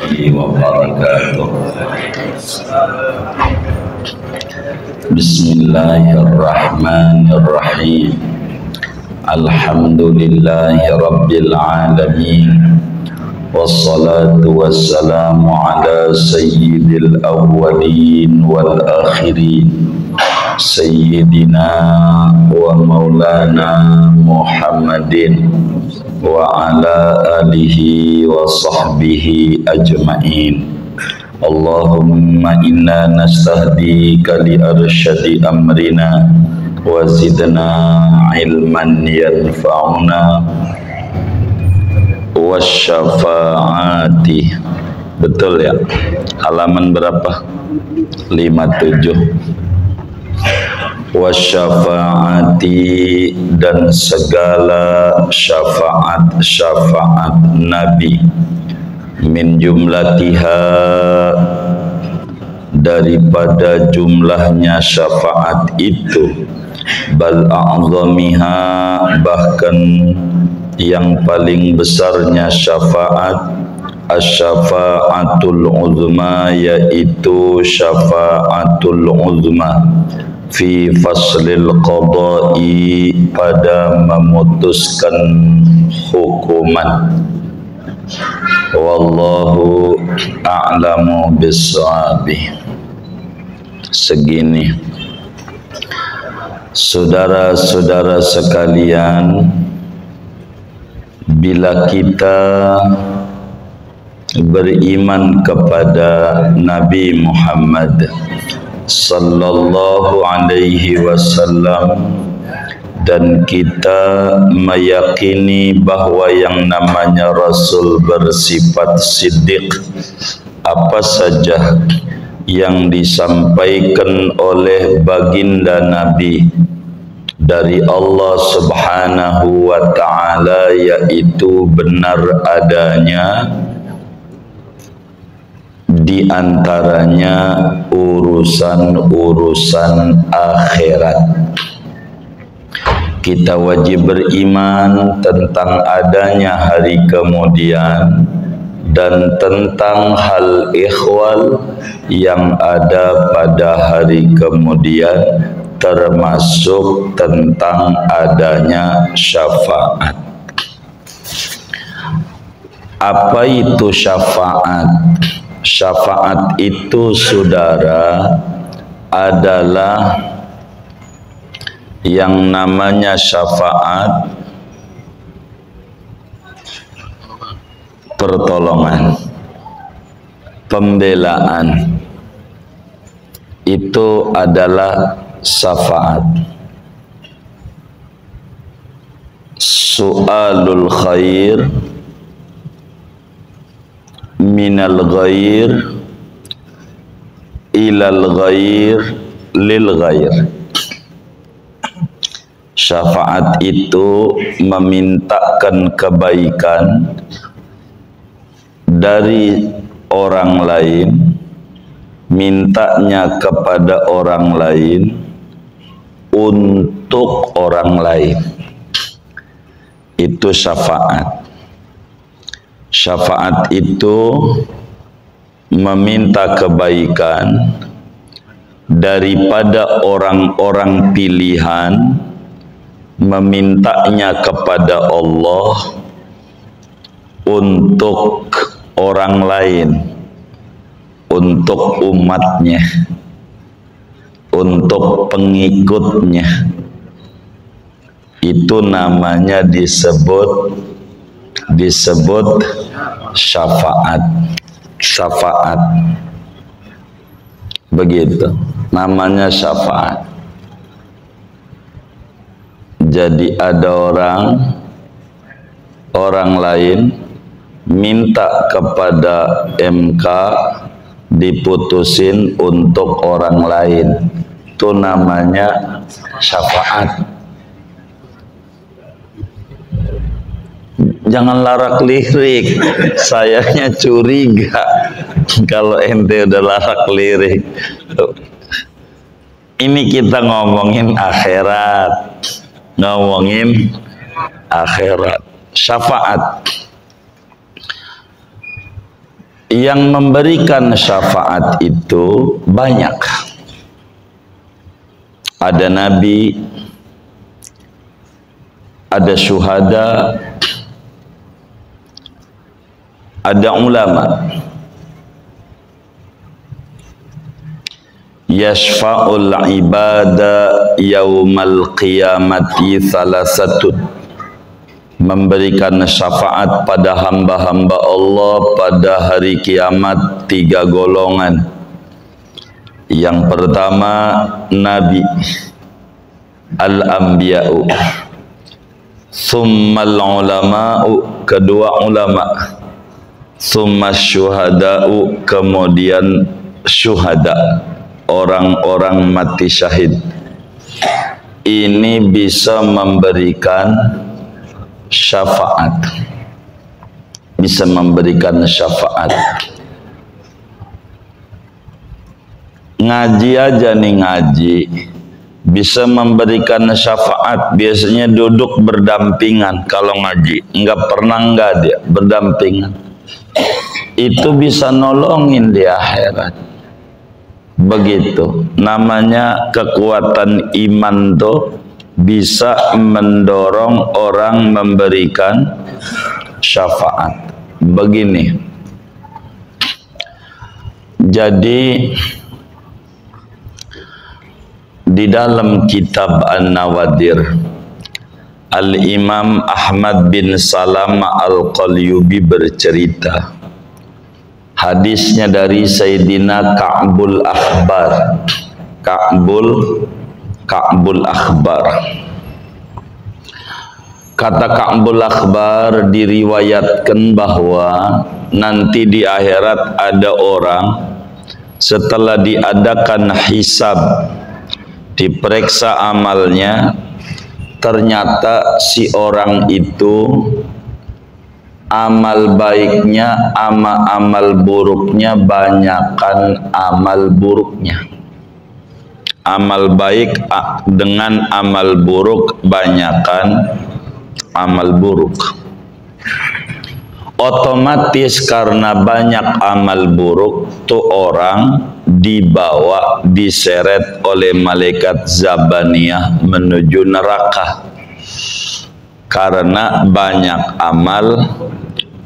wabarakatuh. Bismillahirrahmanirrahim. Alhamdulillahi rabbil alamin. Wassalatu wassalamu ala sayyidil awwalin wal akhirin. Sayyidina wa maulana Muhammadin wa ala alihi wa sahbihi ajma'in. Allahumma inna nastahdika li arsyadi amrina wa zidna ilman yanfa'una wa syafa'ati. Betul ya? Halaman berapa? 57. Wa syafa'ati, dan segala syafaat Nabi, min jumlatiha, daripada jumlahnya syafaat itu, bal a'zamiha, bahkan yang paling besarnya syafaat, asy-syafa'atul uzma, yaitu syafa'atul uzma, fi faslil qada'i, pada memutuskan hukuman. Wallahu a'lamu bis-shawabi. Segini, saudara-saudara sekalian, bila kita beriman kepada Nabi Muhammad sallallahu alaihi wasallam, dan kita meyakini bahwa yang namanya Rasul bersifat siddiq, apa saja yang disampaikan oleh baginda Nabi dari Allah Subhanahu wa ta'ala, yaitu benar adanya, di antaranya urusan-urusan akhirat. Kita wajib beriman tentang adanya hari kemudian dan tentang hal ihwal yang ada pada hari kemudian, termasuk tentang adanya syafaat. Apa itu syafaat? Syafaat itu, saudara, adalah yang namanya syafaat pertolongan, pembelaan. Itu adalah syafaat. Su'alul khair minal ghair ilal ghair lil ghair. Syafaat itu memintakan kebaikan dari orang lain, mintanya kepada orang lain untuk orang lain. Itu syafaat. Syafaat itu meminta kebaikan daripada orang-orang pilihan, memintanya kepada Allah untuk orang lain, untuk umatnya, untuk pengikutnya. Itu namanya disebut syafaat. Syafaat, begitu namanya, syafaat. Jadi ada orang lain minta kepada MK diputusin untuk orang lain, itu namanya syafaat. Jangan larak lirik, sayanya curiga kalau ente udah larak lirik. Ini kita ngomongin akhirat, syafaat. Yang memberikan syafaat itu banyak. Ada nabi, ada syuhada, ada ulama. Yashfa'ul ibada yaumal qiyamati thalathatun. Memberikan syafaat pada hamba-hamba Allah pada hari kiamat 3 golongan. Yang pertama nabi, al-anbiya'u, thummal ulama'u, kedua ulama, thumma syuhada'u, kemudian syuhada, orang-orang mati syahid. Ini bisa memberikan syafaat, bisa memberikan syafaat. Ngaji aja nih, ngaji bisa memberikan syafaat. Biasanya duduk berdampingan kalau ngaji, enggak pernah enggak dia berdampingan. Itu bisa nolongin di akhirat. Begitu namanya kekuatan iman tuh, bisa mendorong orang memberikan syafaat. Begini, jadi di dalam kitab An-Nawadir, Al-Imam Ahmad bin Salam Al-Qalyubi bercerita, hadisnya dari Sayyidina Ka'bul Akhbar. Ka'bul Akhbar. Kata Ka'bul Akhbar, diriwayatkan bahwa nanti di akhirat ada orang setelah diadakan hisab, diperiksa amalnya, ternyata si orang itu amal baiknya sama amal buruknya banyakan amal buruknya. Amal baik dengan amal buruk banyakan amal buruk. Otomatis karena banyak amal buruk, tuh orang dibawa, diseret oleh malaikat Zabaniyah menuju neraka karena banyak amal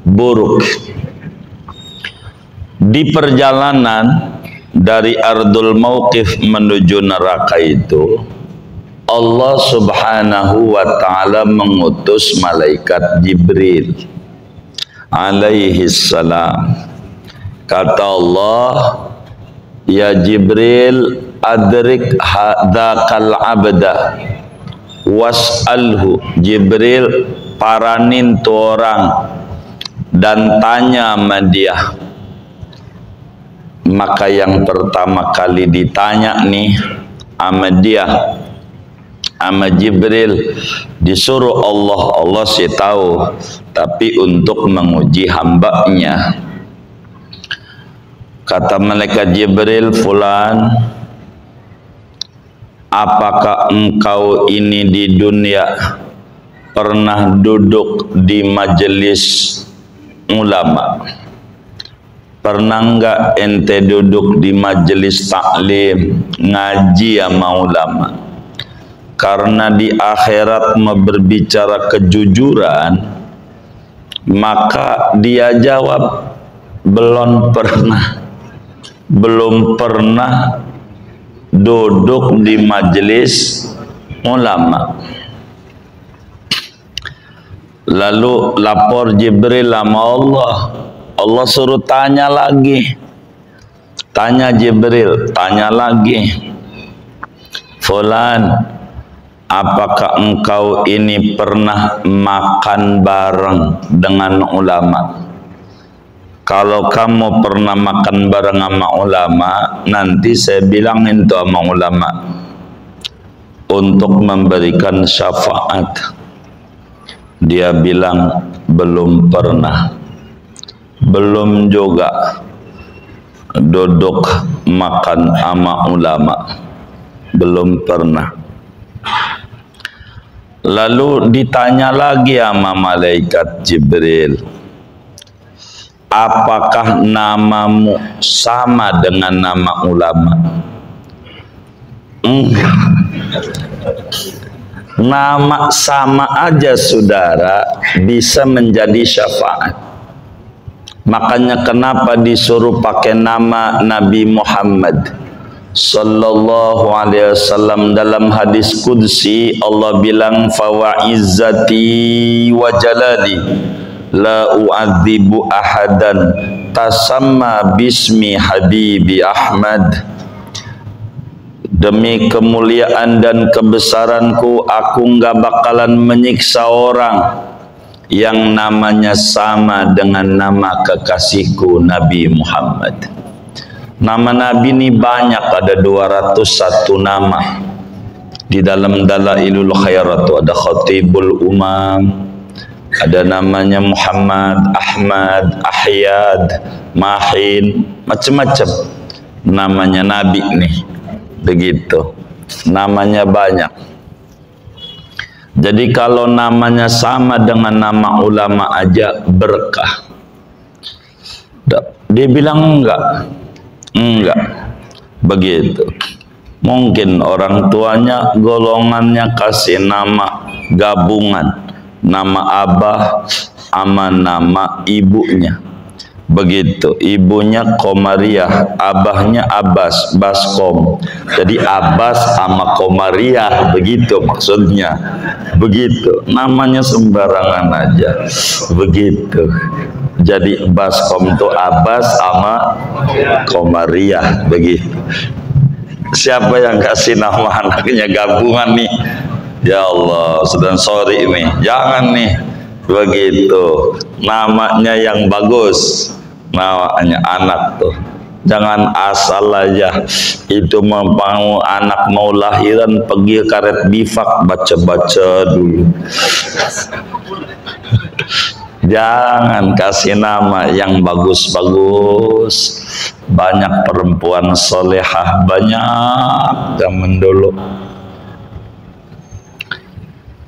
buruk. Di perjalanan dari Ardul Mauqif menuju neraka itu, Allah Subhanahu wa ta'ala mengutus malaikat Jibril alaihi salam. Kata Allah, ya Jibril, adrik hadzakal abda was'alhu. Jibril, paranin tu orang dan tanya sama dia. Maka yang pertama kali ditanya nih sama dia, sama Jibril, disuruh Allah sih tahu, tapi untuk menguji hambanya. Kata malaikat Jibril, fulan, apakah engkau ini di dunia pernah duduk di majelis ulama? Pernah enggak ente duduk di majelis taklim ngaji sama ulama? Karena di akhirat berbicara kejujuran, maka dia jawab, belum pernah duduk di majelis ulama. Lalu lapor Jibril sama Allah. Allah suruh tanya lagi. Tanya Jibril, tanya lagi. Fulan, apakah engkau ini pernah makan bareng dengan ulama? Kalau kamu pernah makan bareng sama ulama, nanti saya bilangin tuh sama ulama untuk memberikan syafaat. Dia bilang belum pernah, belum juga duduk makan sama ulama, belum pernah. Lalu ditanya lagi sama malaikat Jibril, apakah namamu sama dengan nama ulama? Enggak. Nama sama aja saudara bisa menjadi syafaat. Makanya kenapa disuruh pakai nama Nabi Muhammad sallallahu alaihi wasallam? Dalam hadis qudsi Allah bilang, fa izzati wa jalali la u'adzibu ahadan tasamma bismi habibi Ahmad. Demi kemuliaan dan kebesaranku, aku nggak bakalan menyiksa orang yang namanya sama dengan nama kekasihku Nabi Muhammad. Nama Nabi ini banyak, ada 201 nama. Di dalam Dalailul Khairat ada Khatibul Umam, ada namanya Muhammad, Ahmad, Ahyad, Mahin, macam-macam namanya Nabi nih. Begitu, namanya banyak. Jadi kalau namanya sama dengan nama ulama aja berkah. Dia bilang enggak begitu. Mungkin orang tuanya golongannya kasih nama gabungan, nama abah sama nama ibunya. Begitu, ibunya Komariah, abahnya Abbas, Baskom. Jadi Abbas sama Komariah, begitu maksudnya. Begitu, namanya sembarangan aja. Begitu. Jadi Baskom itu Abbas sama Komariah, begitu. Siapa yang kasih nama anaknya gabungan nih? Ya Allah, sudah sorry nih. Jangan nih. Begitu, namanya yang bagus, namanya anak tuh. Jangan asal aja. Itu mau anak mau lahiran pergi karet bifak baca-baca dulu. Jangan, kasih nama yang bagus-bagus. Banyak perempuan solehah, banyak zaman dulu.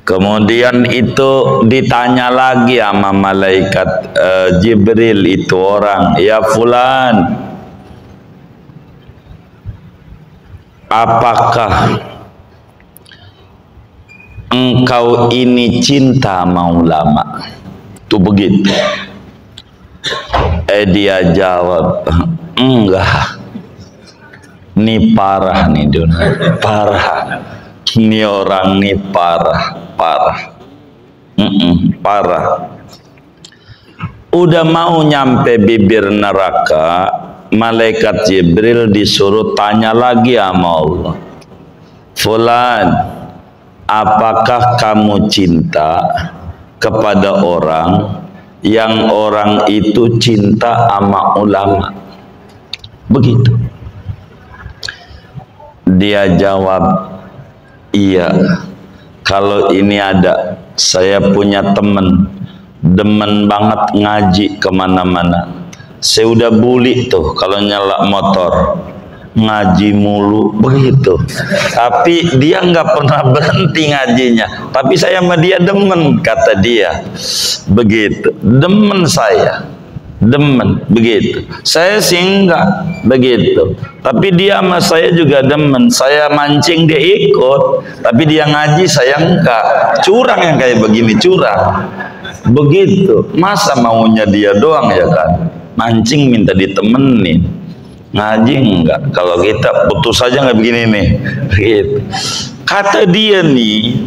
Kemudian itu ditanya lagi sama malaikat Jibril itu orang, ya fulan, apakah engkau ini cinta sama ulama? Tuh begitu. Dia jawab, enggak. Ini parah nih dunia, parah. Ini orang nih parah. Parah. Udah mau nyampe bibir neraka, malaikat Jibril disuruh tanya lagi sama Allah, fulan, apakah kamu cinta kepada orang yang orang itu cinta sama ulama? Begitu. Dia jawab, iya. Kalau ini ada, saya punya temen, demen banget ngaji kemana-mana. Saya udah bully tuh kalau nyala motor, ngaji mulu begitu. Tapi dia nggak pernah berhenti ngajinya. Tapi saya sama dia demen, kata dia. Begitu, demen saya. Demen, begitu. Saya sih enggak, begitu. Tapi dia sama saya juga demen. Saya mancing dia ikut, tapi dia ngaji saya enggak. Curang yang kayak begini, curang. Begitu. Masa maunya dia doang ya kan? Mancing minta ditemenin, ngaji enggak. Kalau kita putus aja nggak begini nih. Begitu. Kata dia nih,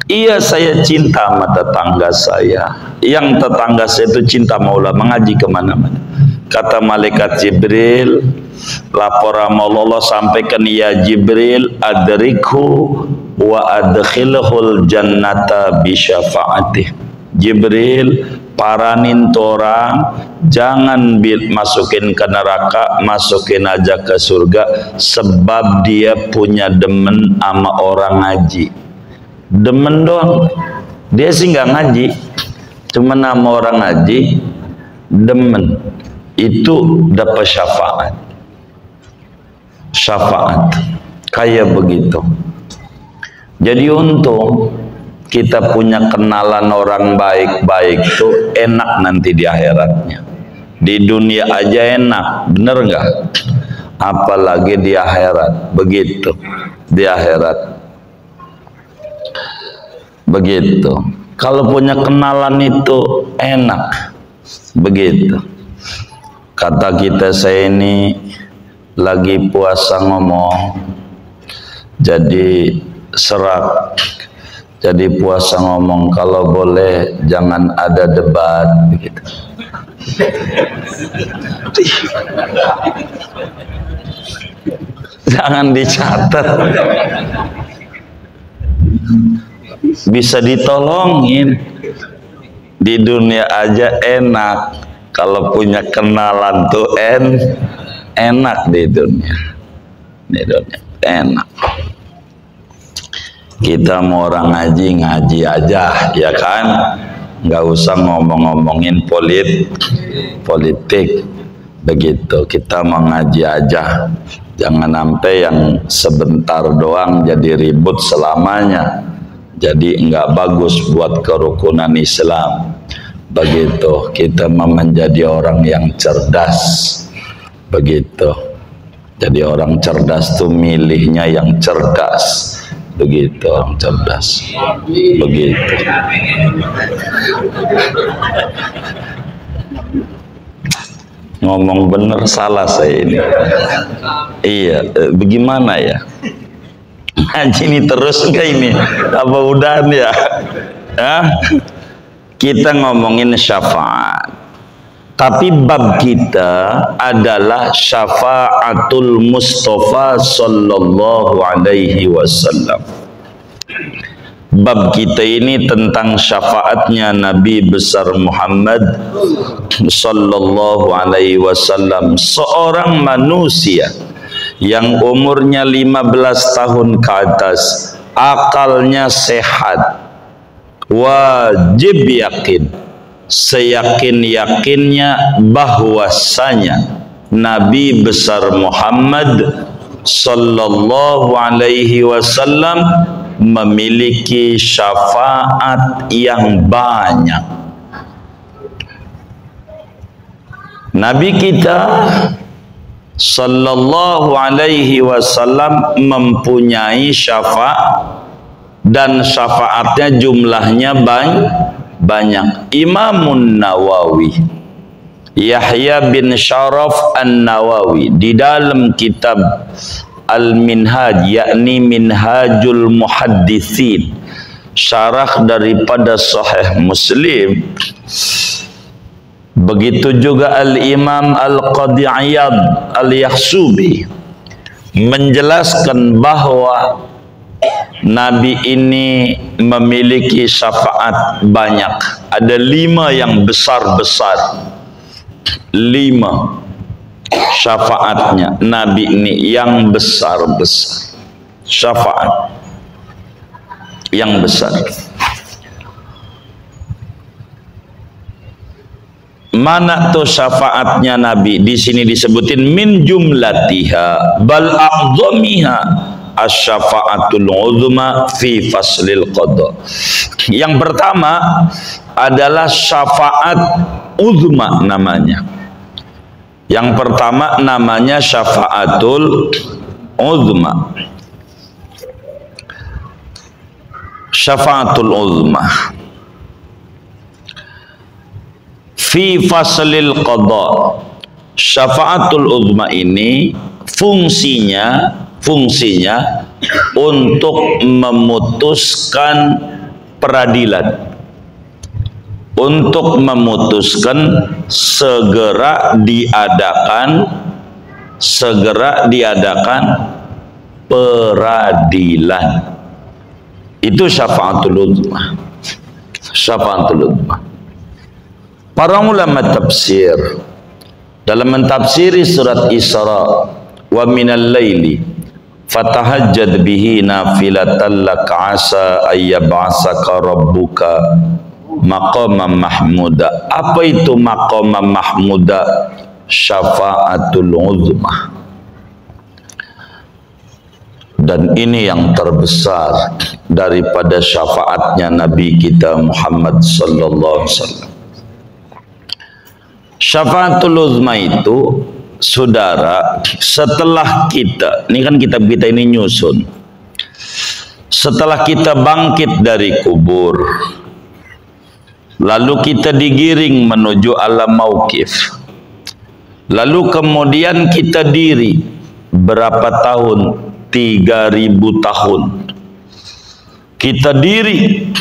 iya saya cinta sama tetangga saya. Yang tetangga saya itu cinta maula, mengaji kemana-mana. Kata malaikat Jibril, lapor Allah sampaikan, ya Jibril, adrikhu wa adkhilhul jannata bisyafa'atih. Jibril, paranin orang, jangan masukin ke neraka, masukin aja ke surga, sebab dia punya demen sama orang ngaji. Demen doang, dia sih nggak ngaji, cuma nama orang ngaji, demen, itu dapat syafaat. Syafaat kayak begitu. Jadi untung kita punya kenalan orang baik-baik tuh enak nanti di akhiratnya. Di dunia aja enak, bener nggak? Apalagi di akhirat. Begitu. Di akhirat begitu. Kalau punya kenalan itu enak. Begitu. Kata kita, saya ini lagi puasa ngomong, jadi serak, jadi puasa ngomong, kalau boleh jangan ada debat, begitu. Jangan dicatat, bisa ditolongin. Di dunia aja enak, kalau punya kenalan tuh enak di dunia. Di dunia enak. Kita mau orang ngaji aja, ya kan? Nggak usah ngomong-ngomongin politik. Begitu, kita mau ngaji aja. Jangan sampai yang sebentar doang jadi ribut selamanya. Jadi nggak bagus buat kerukunan Islam. Begitu, kita mau menjadi orang yang cerdas. Begitu. Jadi orang cerdas tuh milihnya yang cerdas. Begitu, orang cerdas. Begitu. Ngomong bener salah saya ini. Iya, bagaimana ya? Ngaji ini terus enggak ini? Apa udahan ya? Hah? Kita ngomongin syafaat. Tapi bab kita adalah syafaatul Mustafa sallallahu alaihi wasallam. Bab kita ini tentang syafaatnya Nabi besar Muhammad sallallahu alaihi wasallam, seorang manusia yang umurnya 15 tahun ke atas, akalnya sehat, wajib yakin, seyakin-yakinnya bahwasanya Nabi besar Muhammad sallallahu alaihi wasallam memiliki syafaat yang banyak. Nabi kita sallallahu alaihi wasallam mempunyai syafaat, dan syafaatnya jumlahnya banyak. Imamun Nawawi, Yahya bin Sharaf An-Nawawi, di dalam kitab Al-Minhaj, yakni Minhajul Muhaddithin, syarah daripada Sahih Muslim. Begitu juga Al-Imam Al-Qadhi Iyad Al-Yakhsubi menjelaskan bahwa Nabi ini memiliki syafaat banyak. Ada 5 yang besar-besar. 5 syafaatnya Nabi ini yang besar-besar. Syafaat yang besar. Mana tuh syafaatnya Nabi? Di sini disebutin min jumlatiha bal a'dhamiha asy-syafa'atul 'uzma fi faslil qada. Yang pertama adalah syafaat uzma namanya. Yang pertama namanya syafaatul uzma. Syafaatul uzma fi faslil qada. Syafaatul uzma ini fungsinya untuk memutuskan peradilan, untuk memutuskan segera diadakan peradilan. Itu syafaatul uzma. Syafaatul uzma. Para ulama tafsir dalam mentafsiri surat Isra, wa minal laili fatahajjad bihi nafilatan laka asa ayyab'asaka rabbuka maqamam mahmuda. Apa itu maqamam mahmuda? Syafaatul uzma. Dan ini yang terbesar daripada syafaatnya Nabi kita Muhammad sallallahu alaihi wasallam. Syafaatul uzma itu, saudara, setelah kita, ini kan kitab kita ini nyusun, setelah kita bangkit dari kubur, lalu kita digiring menuju alam mauqif, lalu kemudian kita diri berapa tahun? 3000 tahun kita diri.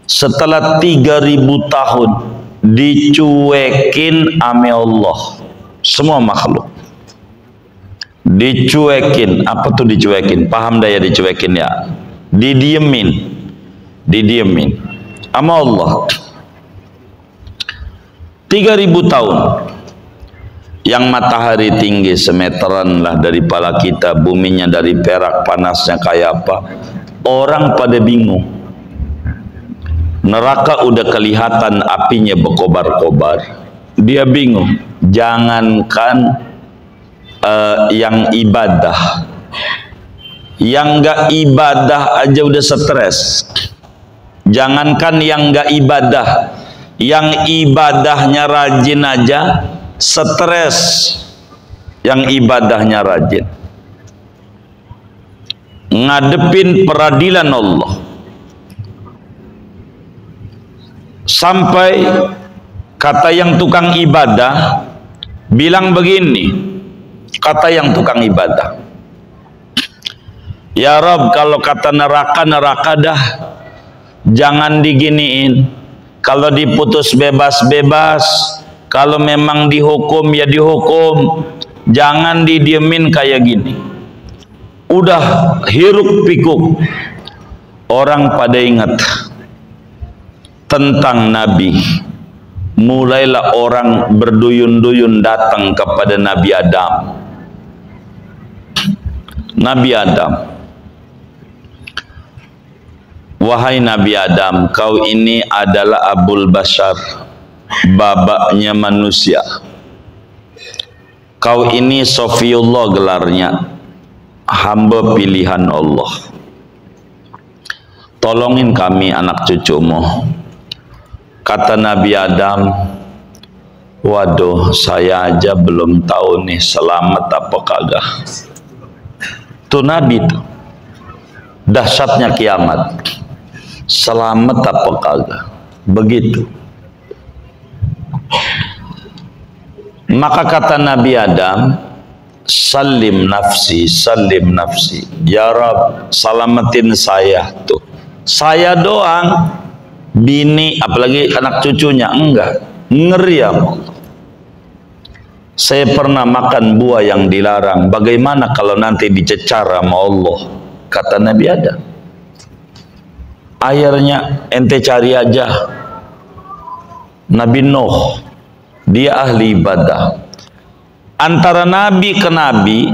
Setelah 3000 tahun dicuekin ame Allah, semua makhluk dicuekin. Apa tuh dicuekin? Paham dah ya dicuekin ya? Didiemin ama Allah 3000 tahun. Yang matahari tinggi semeteran lah dari kepala kita, buminya dari perak, panasnya kayak apa, orang pada bingung. Neraka udah kelihatan apinya berkobar-kobar, dia bingung. Jangankan yang ibadah, yang gak ibadah aja udah stres. Jangankan yang gak ibadah, yang ibadahnya rajin aja stres. Yang ibadahnya rajin ngadepin peradilan Allah, sampai kata yang tukang ibadah bilang begini, kata yang tukang ibadah, ya Rob, kalau kata neraka dah, jangan diginiin. Kalau diputus bebas-bebas, kalau memang dihukum ya dihukum, jangan didiemin kayak gini. Udah hiruk pikuk, orang pada ingat tentang Nabi. Mulailah orang berduyun-duyun datang kepada Nabi Adam. Nabi Adam, wahai Nabi Adam, kau ini adalah Abul Bashar, babaknya manusia. Kau ini Sofiullah gelarnya, hamba pilihan Allah. Tolongin kami anak cucumu. Kata Nabi Adam, waduh, saya aja belum tahu nih selamat apa kagak. Tuh Nabi tuh, dahsyatnya kiamat, selamat apa kagak, begitu. Maka kata Nabi Adam, salim nafsi, ya Rab, selamatin saya. Tuh, saya doang, bini apalagi anak cucunya enggak, ngeri ya Allah. Saya pernah makan buah yang dilarang, bagaimana kalau nanti dicecar sama Allah? Kata Nabi Adam, airnya ente cari aja. Nabi Nuh, dia ahli ibadah. Antara nabi ke nabi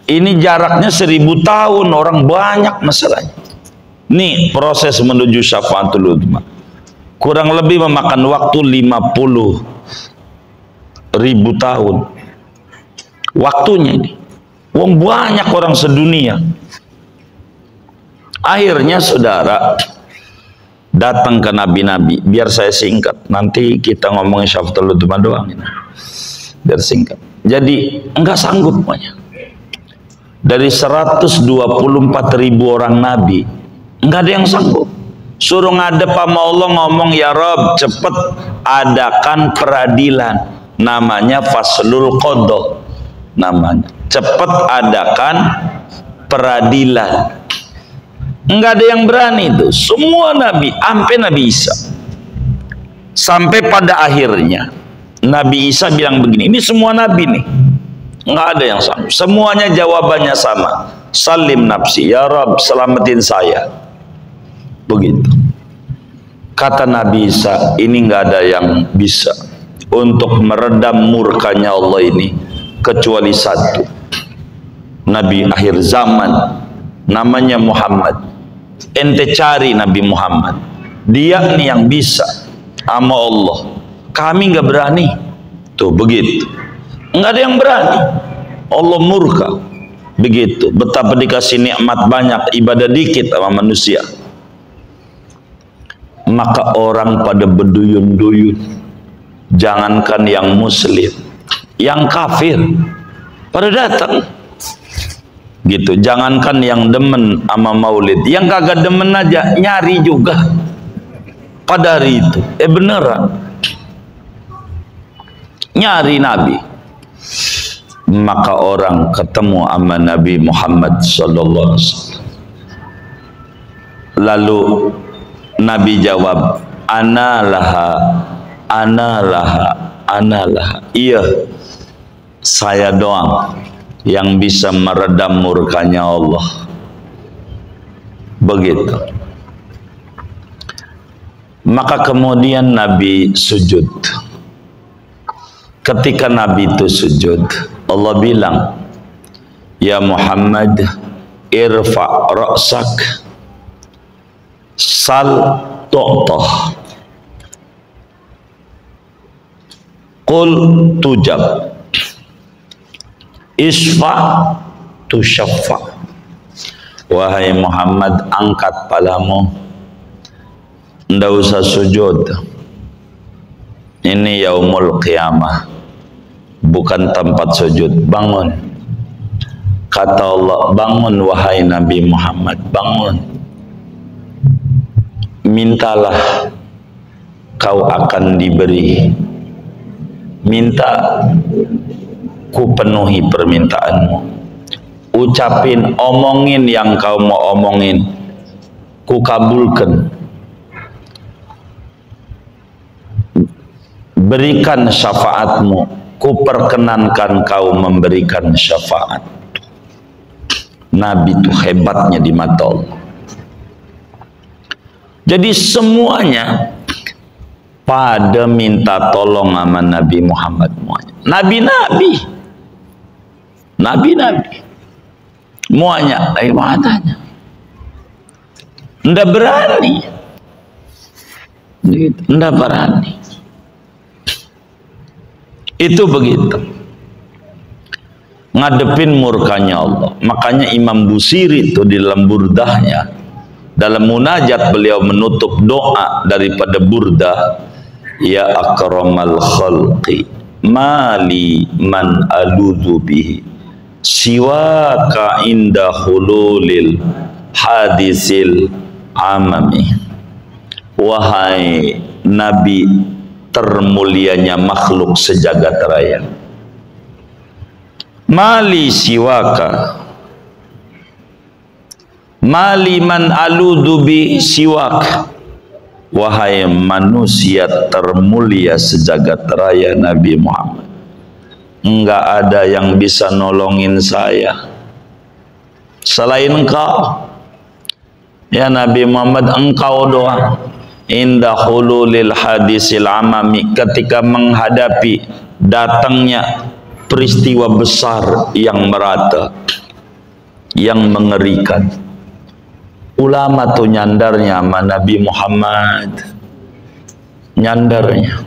ini jaraknya 1000 tahun, orang banyak masalahnya. Nih proses menuju syafaatul uzma kurang lebih memakan waktu 50.000 tahun. Waktunya ini, wong banyak orang sedunia. Akhirnya saudara datang ke nabi-nabi. Biar saya singkat, nanti kita ngomongin syafaatul uzma doang ini. Biar singkat. Jadi enggak sanggup semuanya. Dari 124.000 orang nabi, enggak ada yang sanggup. Suruh ngadep sama Allah ngomong, ya Rob, cepet adakan peradilan. Namanya faslul qadha. Namanya cepet adakan peradilan. Enggak ada yang berani itu. Semua nabi, sampai Nabi Isa. Sampai pada akhirnya Nabi Isa bilang begini, ini semua nabi nih, enggak ada yang sama. Semuanya jawabannya sama. Salim nafsi, ya Rab, selamatin saya. Begitu. Kata Nabi Isa, ini enggak ada yang bisa untuk meredam murkanya Allah ini kecuali satu. Nabi akhir zaman namanya Muhammad. Ente cari Nabi Muhammad, dia nih yang bisa sama Allah. Kami nggak berani. Tuh begitu, nggak ada yang berani. Allah murka. Begitu. Betapa dikasih nikmat banyak, ibadah dikit sama manusia. Maka orang pada berduyun-duyun Jangankan yang muslim, yang kafir pada datang. Gitu. Jangankan yang demen sama maulid, yang kagak demen aja nyari juga pada hari itu. Beneran nyari Nabi. Maka orang ketemu sama Nabi Muhammad sallallahu alaihi wasallam. Lalu Nabi jawab, ana laha, ana laha, ana laha. Iya, saya doang yang bisa meredam murkanya Allah. Begitu. Maka kemudian Nabi sujud. Ketika Nabi itu sujud, Allah bilang, ya Muhammad, irfa' ra'sak, sal tu'tah, qul tujab, isfa' tusyaffa. Wahai Muhammad, angkat palamu, ndak usah sujud. Ini yaumul qiyamah, bukan tempat sujud. Bangun. Kata Allah, bangun wahai Nabi Muhammad, bangun. Mintalah, kau akan diberi. Minta, ku penuhi permintaanmu. Ucapin, omongin yang kau mau omongin, ku kabulkan. Berikan syafaatmu, ku perkenankan kau memberikan syafaat. Nabi itu hebatnya di mata Allah. Jadi semuanya pada minta tolong sama Nabi Muhammad. Nabi-nabi, nabi-nabi, semuanya ibadahnya. Ndak berani, ndak berani. Itu begitu. Ngadepin murkanya Allah. Makanya Imam Busiri itu di dalam burdahnya, dalam munajat beliau menutup doa daripada burdah, ya akramal khalqi mali man aludhu bihi siwaka inda hululil hadisil amami. Wahai Nabi termulianya makhluk sejagat raya, mali siwaka, mali man aludubi siwak. Wahai manusia termulia sejagat raya Nabi Muhammad, enggak ada yang bisa nolongin saya selain engkau ya Nabi Muhammad. Engkau doang. Inda hululil hadisil amami, ketika menghadapi datangnya peristiwa besar yang merata, yang mengerikan. Ulama tuh nyandarnya sama Nabi Muhammad, nyandarnya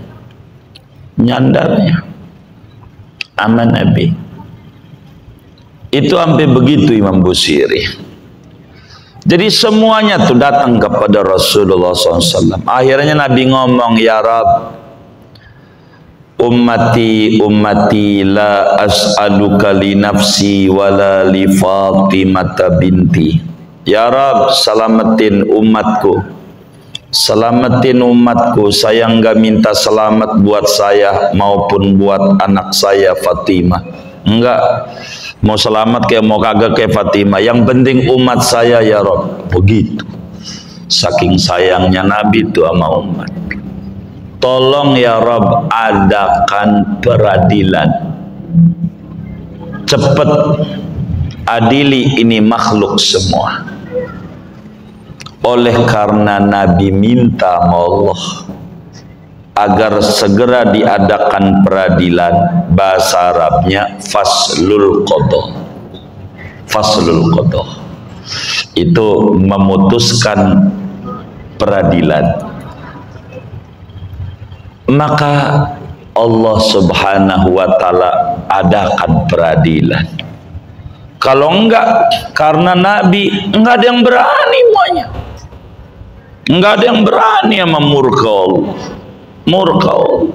sama Nabi. Itu sampai begitu Imam Busiri. Jadi semuanya tuh datang kepada Rasulullah SAW. Akhirnya Nabi ngomong, ya Rab, ummati ummati la as'aluka li nafsi wala li Fatimata binti. Ya Rab, selamatin umatku, selamatin umatku. Saya enggak minta selamat buat saya maupun buat anak saya Fatimah. Enggak. Mau selamat kayak mau kagak kayak Fatimah, yang penting umat saya ya Rabb. Begitu saking sayangnya Nabi itu sama umat. Tolong ya Rabb, adakan peradilan, cepet adili ini makhluk semua. Oleh karena Nabi minta sama Allah agar segera diadakan peradilan, bahasa Arabnya faslul qadha. Faslul qadha itu memutuskan peradilan. Maka Allah Subhanahu wa taala adakan peradilan. Kalau enggak, karena Nabi enggak ada yang berani semuanya. Enggak ada yang berani sama murka Allah. Murka Allah.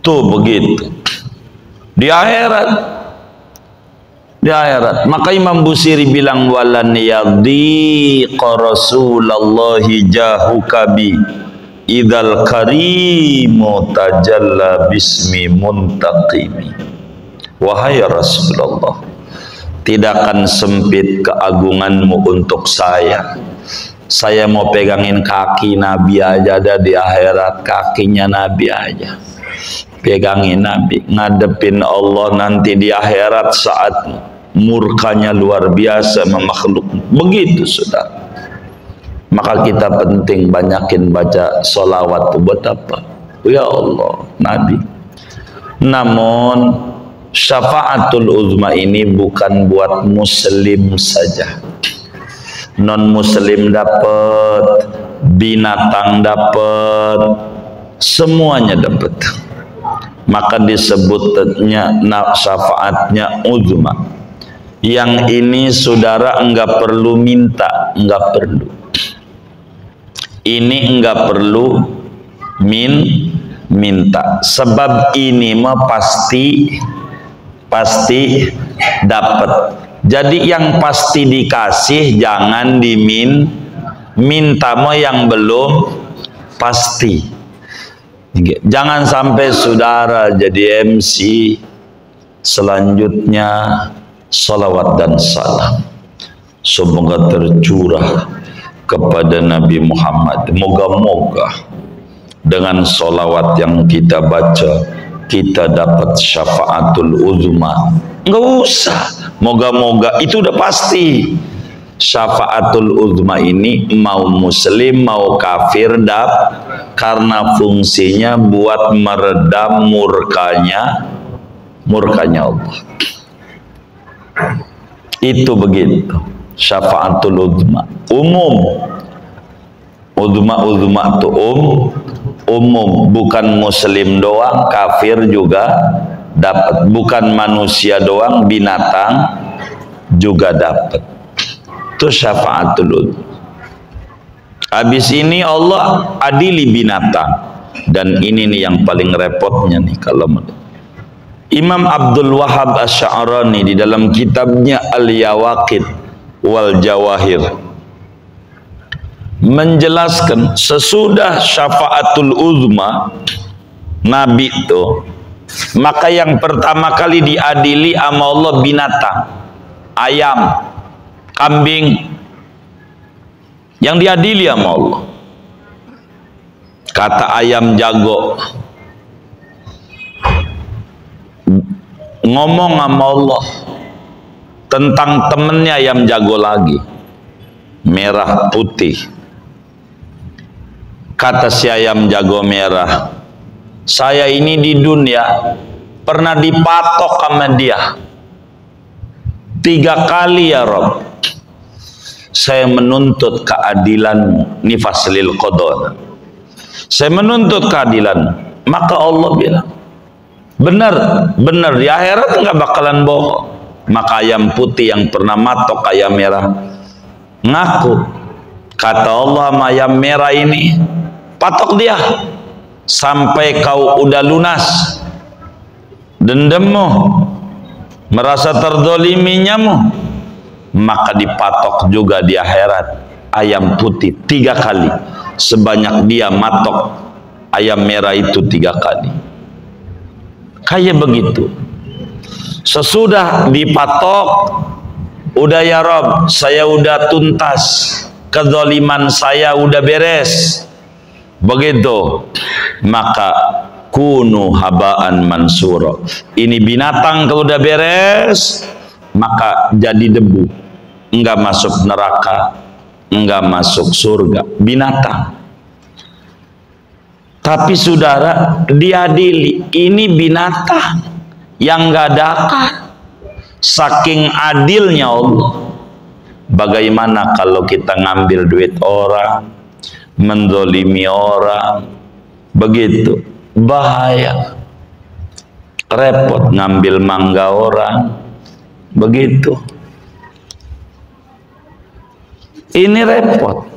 Tuh begitu. Di akhirat. Di akhirat. Maka Imam Busiri bilang walan yadhiqa Rasulullahi jahuka bi idzal karimu tajalla bismi muntaqimi. Wahai Rasulullah, tidak akan sempit keagunganmu untuk saya. Saya mau pegangin kaki Nabi aja, ada di akhirat kakinya Nabi aja. Pegangin Nabi, ngadepin Allah nanti di akhirat saat murkanya luar biasa memakhluk. Begitu sudah. Maka kita penting banyakin baca sholawat. Buat apa? Ya Allah, Nabi. Namun syafaatul uzma ini bukan buat muslim saja. Non muslim dapat, binatang dapat, semuanya dapat. Maka disebutnya syafaatnya uzma. Yang ini saudara enggak perlu minta, enggak perlu. Ini enggak perlu minta. Sebab ini mah pasti dapat. Jadi yang pasti dikasih, jangan minta mau yang belum pasti. Jangan sampai saudara jadi MC selanjutnya salawat dan salam semoga tercurah kepada Nabi Muhammad. Moga-moga dengan salawat yang kita baca kita dapat syafaatul uzma. Enggak usah moga-moga, itu udah pasti. Syafaatul uzma ini mau muslim mau kafir karena fungsinya buat meredam murkanya Allah. Itu begitu. Syafaatul uzma umum. Uzma itu umum, bukan muslim doang, kafir juga dapat, bukan manusia doang, binatang juga dapat. Itu syafaatul uzma. Habis ini Allah adili binatang, dan ini nih yang paling repotnya nih kalau Imam Abdul Wahhab Asy'arani di dalam kitabnya Al-Yawaqid wal Jawahir menjelaskan sesudah syafaatul uzma Nabi itu, maka yang pertama kali diadili sama Allah binatang, ayam, kambing, yang diadili sama Allah. Kata ayam jago ngomong sama Allah tentang temennya ayam jago lagi, merah putih. Kata si ayam jago merah, saya ini di dunia pernah dipatok sama dia 3 kali ya Rob. Saya menuntut keadilanmu, nifaslil qadar. Saya menuntut keadilan. Maka Allah bilang, benar di akhirat enggak bakalan bohong. Maka ayam putih yang pernah matok ayam merah ngaku. Kata Allah sama ayam merah ini, patok dia sampai kau udah lunas dendammu, merasa terdoliminya maka dipatok juga di akhirat ayam putih 3 kali sebanyak dia matok ayam merah itu 3 kali. Kayak begitu. Sesudah dipatok, udah ya Rob, saya udah tuntas, kezaliman saya udah beres. Begitu, maka kunu habaan mansura. Ini binatang kalau udah beres, maka jadi debu. Enggak masuk neraka, enggak masuk surga, binatang. Tapi saudara, diadili, ini binatang yang enggak ada akal. Saking adilnya Allah. Bagaimana kalau kita ngambil duit orang, mendolimi orang, begitu bahaya. Repot ngambil mangga orang, begitu. Ini repot.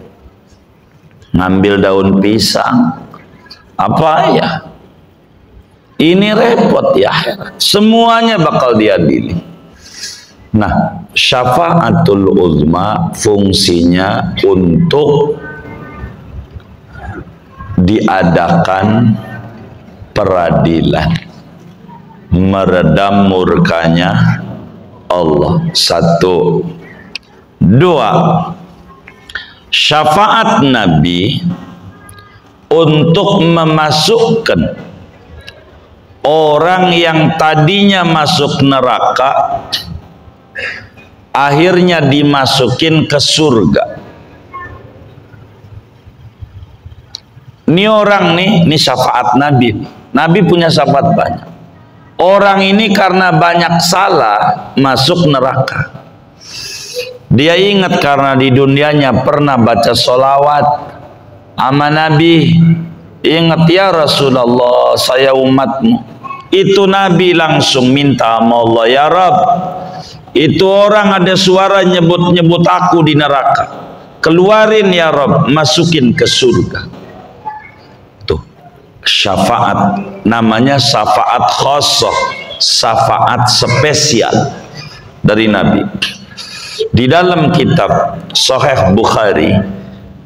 Ngambil daun pisang, apa ya? Ini repot ya akhirat. Semuanya bakal diadili. Nah, syafaatul uzma fungsinya untuk diadakan peradilan, meredam murkanya Allah. 1. 2, syafaat Nabi untuk memasukkan orang yang tadinya masuk neraka akhirnya dimasukin ke surga. Ini orang ini syafaat Nabi. Nabi punya syafaat banyak. Orang ini karena banyak salah masuk neraka. Dia ingat karena di dunianya pernah baca sholawat sama Nabi. Ingat, ya Rasulullah, saya umatmu. Itu Nabi langsung minta sama Allah, ya Rabb, itu orang ada suara nyebut-nyebut aku di neraka, keluarin ya Rabb, masukin ke surga. Tuh, syafaat, namanya syafaat khassah, syafaat spesial dari Nabi. Di dalam kitab Sahih Bukhari,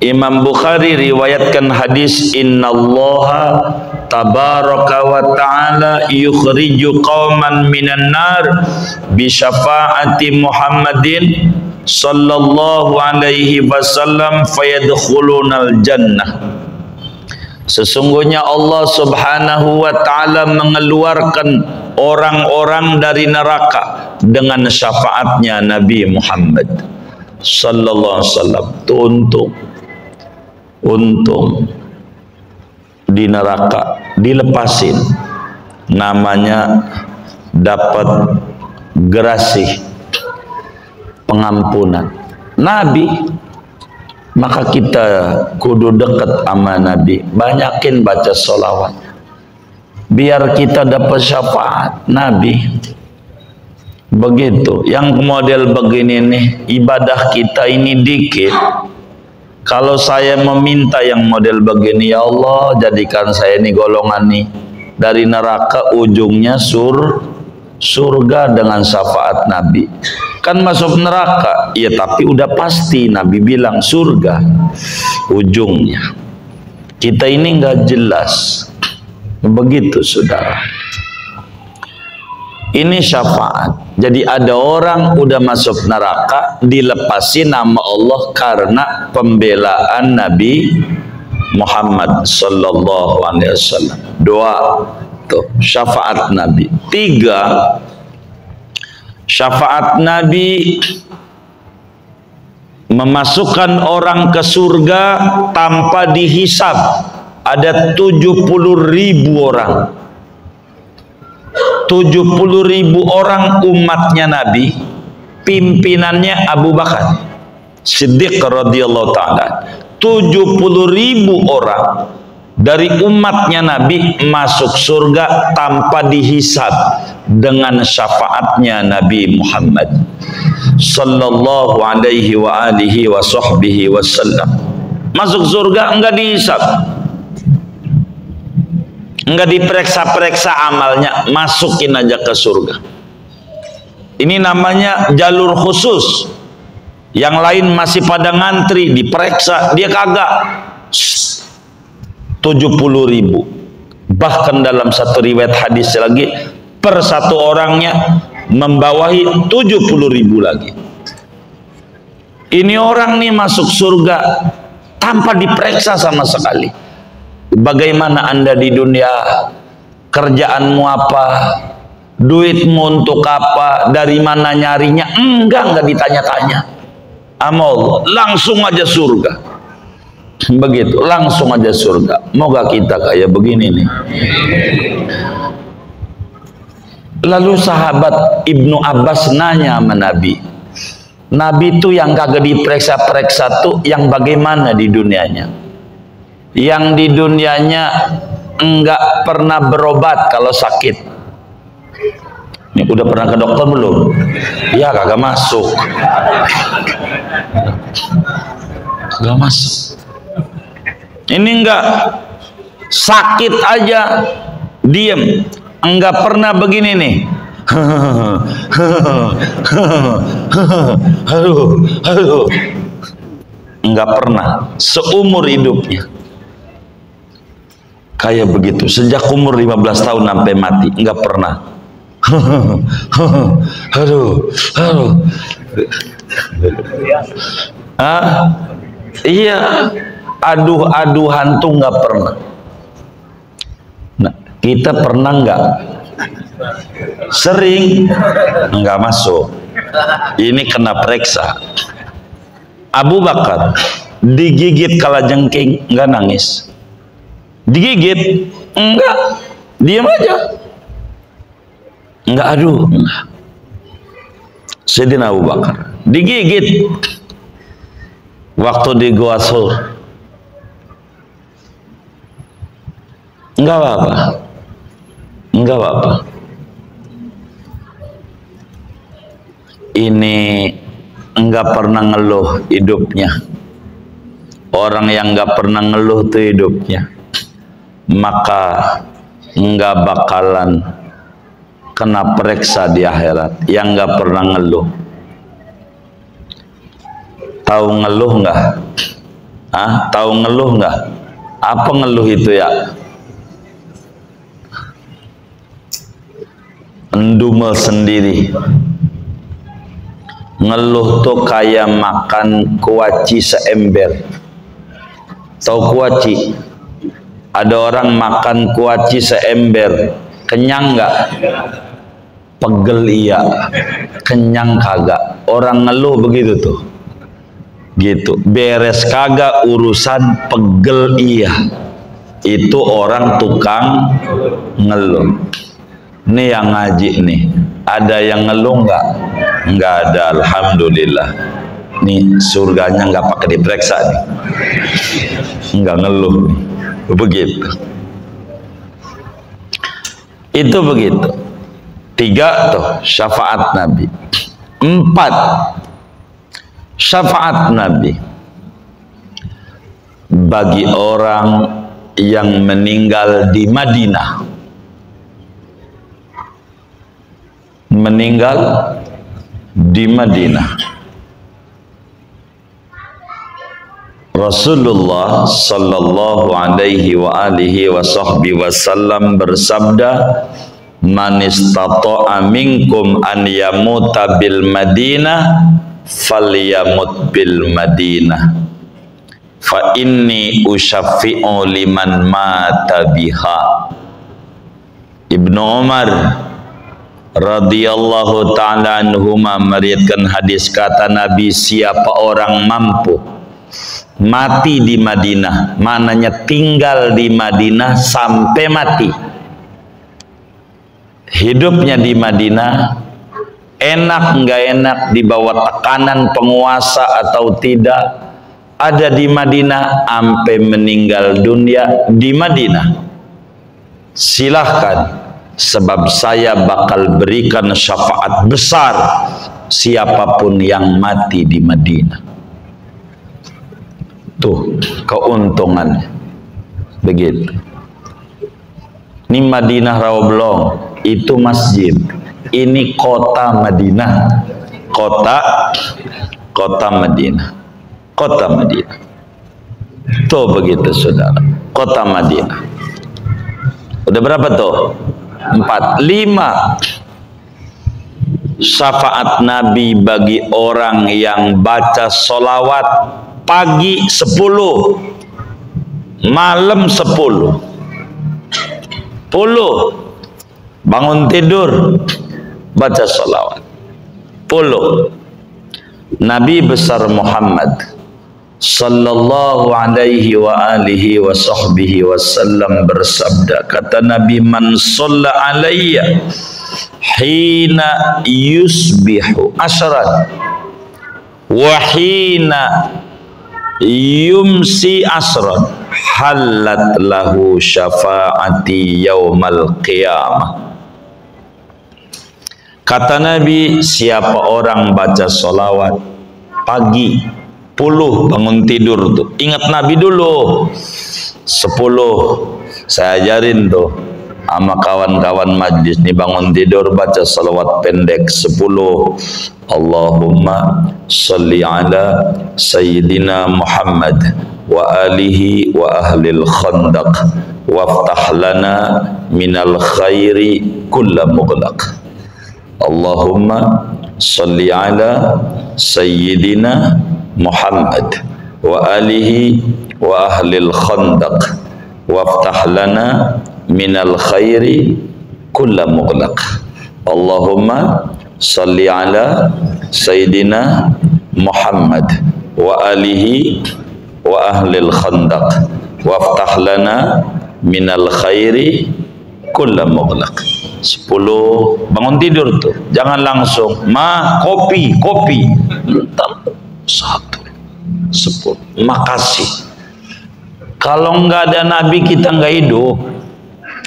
Imam Bukhari riwayatkan hadis, innallaha tabaraka wa ta'ala yukhriju qauman minan nar bi syafaati Muhammadin sallallahu alaihi wasallam fayadkhulunal jannah. Sesungguhnya Allah subhanahu wa ta'ala mengeluarkan orang-orang dari neraka dengan syafaatnya Nabi Muhammad sallallahu alaihi wasallam. Itu untung di neraka dilepasin, namanya dapat gerasih pengampunan Nabi. Maka kita kudu dekat sama Nabi, banyakin baca sholawat biar kita dapat syafaat Nabi. Begitu. Yang model begini nih, ibadah kita ini dikit. Kalau saya meminta yang model begini, ya Allah jadikan saya ini golongan nih dari neraka ujungnya surga dengan syafaat Nabi. Kan masuk neraka, ya tapi udah pasti Nabi bilang surga ujungnya. Kita ini nggak jelas. Begitu saudara. Ini syafaat. Jadi ada orang udah masuk neraka, dilepasin nama Allah karena pembelaan Nabi Muhammad sallallahu alaihi wasallam. 2, tuh syafaat Nabi. 3, syafaat Nabi memasukkan orang ke surga tanpa dihisab. Ada 70.000 orang. 70.000 orang umatnya Nabi, pimpinannya Abu Bakar Siddiq radhiyallahu ta'ala. 70.000 orang dari umatnya Nabi masuk surga tanpa dihisab dengan syafaatnya Nabi Muhammad sallallahu alaihi wa alihi wa sahbihi wasallam. Masuk surga enggak dihisab, enggak diperiksa-periksa amalnya, masukin aja ke surga. Ini namanya jalur khusus. Yang lain masih pada ngantri diperiksa, dia kagak. 70.000. Bahkan dalam satu riwayat hadis lagi, per satu orangnya membawahi 70.000 lagi. Ini orang nih masuk surga tanpa diperiksa sama sekali. Bagaimana Anda di dunia, kerjaanmu apa, duitmu untuk apa, dari mana nyarinya, enggak ditanya-tanya. Amal, langsung aja surga. Begitu, langsung aja surga. Moga kita kayak begini nih. Lalu sahabat Ibnu Abbas nanya sama Nabi, Nabi itu yang kagak diperiksa-periksa tuh yang bagaimana di dunianya? Yang di dunianya enggak pernah berobat kalau sakit. Ini udah pernah ke dokter belum? Ya kagak masuk. Kagak masuk. Ini enggak sakit aja diem. enggak pernah begini nih. Aduh. Enggak pernah seumur hidupnya. Kayak begitu sejak umur 15 tahun sampai mati enggak pernah. Aduh. Iya, aduh-aduhan tuh nggak pernah. Nah, kita pernah nggak? Sering nggak masuk. Ini kena periksa. Abu Bakar digigit kalajengking nggak nangis. Digigit enggak, diam aja. Enggak aduh. Sayyidina Abu Bakar digigit waktu di Gua Sur. Enggak apa-apa. Enggak apa-apa. Ini enggak pernah ngeluh hidupnya. Orang yang enggak pernah ngeluh tuh hidupnya, maka enggak bakalan kena periksa di akhirat. Yang enggak pernah ngeluh. Tahu ngeluh enggak? Tahu ngeluh enggak? Apa ngeluh itu ya? Ndumel sendiri. Ngeluh tuh kayak makan kuaci seember. Tahu kuaci? Ada orang makan kuaci seember, kenyang nggak? Pegel iya, kenyang kagak. Orang ngeluh begitu tuh, gitu. Beres kagak urusan pegel iya. Itu orang tukang ngeluh. Nih yang ngaji nih, ada yang ngeluh nggak? Nggak ada, alhamdulillah. Nih surganya nggak pakai diperiksa nih, nggak ngeluh nih. Begitu. Itu begitu. 3 tuh syafaat Nabi. 4 syafaat Nabi bagi orang yang meninggal di Madinah. Meninggal di Madinah. Rasulullah sallallahu alaihi wa alihi wa sahbihi wasallam bersabda, man istata'a minkum an yamuta bil Madinah falyamut bil Madinah fa inni usyaffi'u liman mata biha. Ibnu Umar radhiyallahu ta'ala anhuma meriwayatkan hadis, kata Nabi, siapa orang mampu mati di Madinah, maknanya tinggal di Madinah sampai mati, hidupnya di Madinah, enak nggak enak, di bawah tekanan penguasa atau tidak, ada di Madinah sampai meninggal dunia di Madinah, silahkan, sebab saya bakal berikan syafaat besar siapapun yang mati di Madinah. Tuh keuntungannya begitu. Ini Madinah Rawabelong itu masjid, ini kota Madinah, kota Madinah, kota Madinah. Tuh begitu saudara, kota Madinah. Udah berapa tuh? 4. 5 syafaat Nabi bagi orang yang baca sholawat pagi 10, malam 10, bangun tidur baca sholawat 10. Nabi besar Muhammad sallallahu alaihi wa alihi wa sahbihi wasallam bersabda, kata Nabi, man shalla alayya hina yusbihu asran wa hina yumsi asran halat lahu syafaati yaumal qiyamah. Kata Nabi, siapa orang baca sholawat pagi 10 bangun tidur tuh, ingat Nabi dulu 10 saya ajarin tuh, ama kawan-kawan majlis ni bangun tidur baca salawat pendek 10. Allahumma salli ala sayyidina Muhammad wa alihi wa ahlil khandaq waftah lana minal khairi kulla mughlaq. Allahumma salli ala sayyidina Muhammad wa alihi wa ahlil khandaq waftah lana minal khairi kulla mughlaq. Allahumma salli ala sayyidina Muhammad wa alihi wa ahlil khandaq waftah lana minal khairi kulla mughlaq. 10 bangun tidur tuh, jangan langsung kopi entar 1 10 makasih. Kalau nggak ada Nabi kita nggak hidup.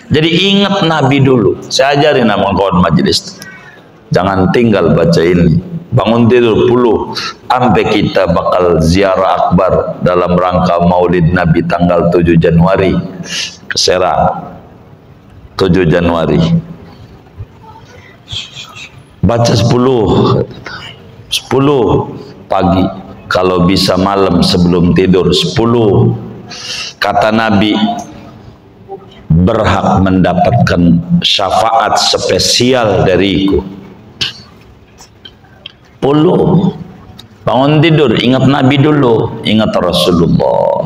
Jadi ingat Nabi dulu. Saya ajarin sama kawan majelis, jangan tinggal baca ini. Bangun tidur 10 sampai kita bakal ziarah akbar dalam rangka Maulid Nabi tanggal 7 Januari ke Serang. 7 Januari baca 10 pagi, kalau bisa malam sebelum tidur 10. Kata Nabi, berhak mendapatkan syafaat spesial dariku. 10 bangun tidur ingat Nabi dulu, ingat Rasulullah.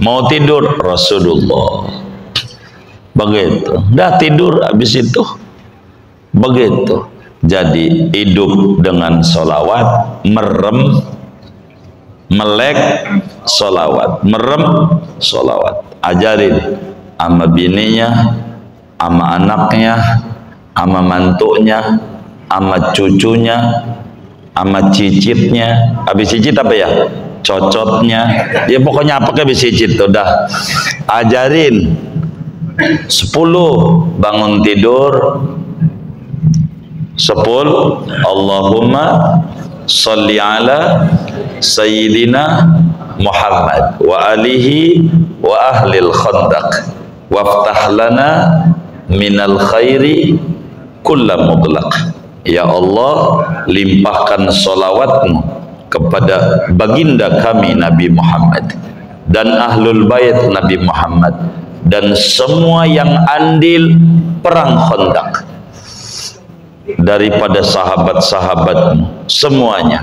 Mau tidur Rasulullah, begitu. Dah tidur habis itu begitu. Jadi hidup dengan solawat, merem melek solawat, merem solawat. Ajarin ama bininya, ama anaknya, ama mantuknya, ama cucunya, ama cicitnya. Habis cicit apa ya? Cocotnya. Ya pokoknya apa ke habis cicit tuh dah. Ajarin 10 bangun tidur 10 Allahumma salli ala sayyidina Muhammad wa alihi wa ahlil khandaq waftah lana minal khairi kulla mughlaq. Ya Allah, limpahkan solawatmu kepada baginda kami Nabi Muhammad dan ahlul bait Nabi Muhammad dan semua yang andil perang Khandaq daripada sahabat-sahabatmu semuanya.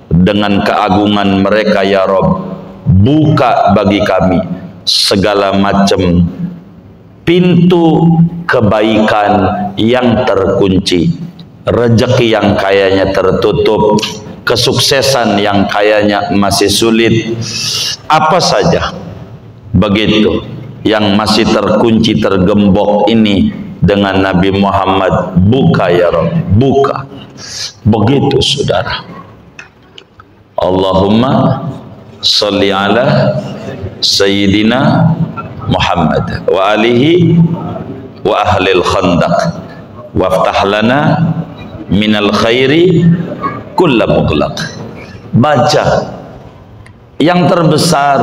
Dengan keagungan mereka ya Rabb, buka bagi kami segala macam pintu kebaikan yang terkunci, rezeki yang kayaknya tertutup, kesuksesan yang kayaknya masih sulit, apa saja begitu yang masih terkunci tergembok ini dengan Nabi Muhammad, buka ya Rabb, buka. Begitu saudara. Allahumma salli ala sayyidina Muhammad wa alihi wa ahlil khandaq waftah lana minal khairi kulla mughlaq. Baca. Yang terbesar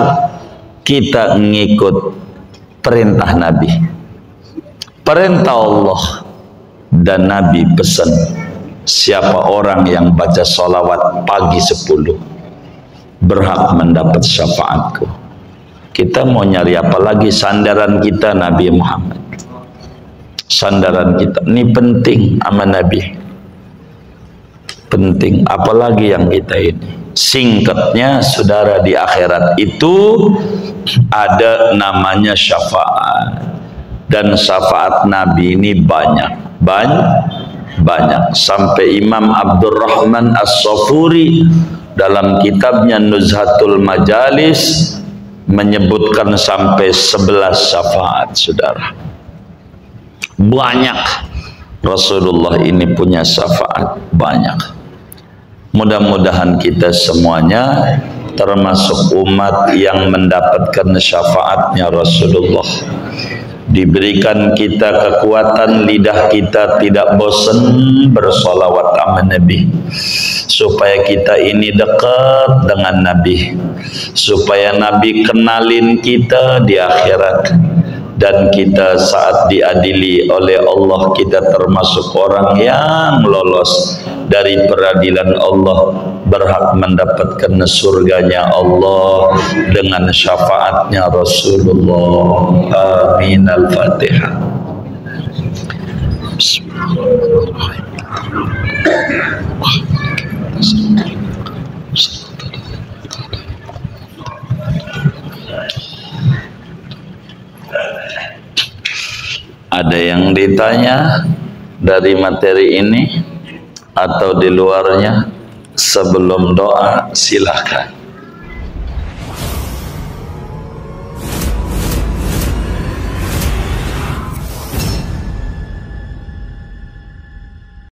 kita ngikut perintah Nabi, perintah Allah, dan Nabi pesan, siapa orang yang baca salawat pagi 10 berhak mendapat syafaatku. Kita mau nyari apa lagi? Sandaran kita Nabi Muhammad, sandaran kita ini penting sama Nabi, penting. Apalagi yang kita ini singkatnya saudara, di akhirat itu ada namanya syafaat, dan syafaat Nabi ini banyak sampai Imam Abdurrahman As-Safuri dalam kitabnya Nuzhatul Majalis menyebutkan sampai 11 syafaat saudara. Banyak Rasulullah ini punya syafaat banyak. Mudah-mudahan kita semuanya termasuk umat yang mendapatkan syafaatnya Rasulullah. Diberikan kita kekuatan lidah kita tidak bosan bersolawat sama Nabi, supaya kita ini dekat dengan Nabi, supaya Nabi kenalin kita di akhirat, dan kita saat diadili oleh Allah kita termasuk orang yang lolos dari peradilan Allah, berhak mendapatkan surganya Allah dengan syafaatnya Rasulullah. Amin. Al-Fatihah. Ada yang ditanya dari materi ini atau di luarnya? Sebelum doa silahkan.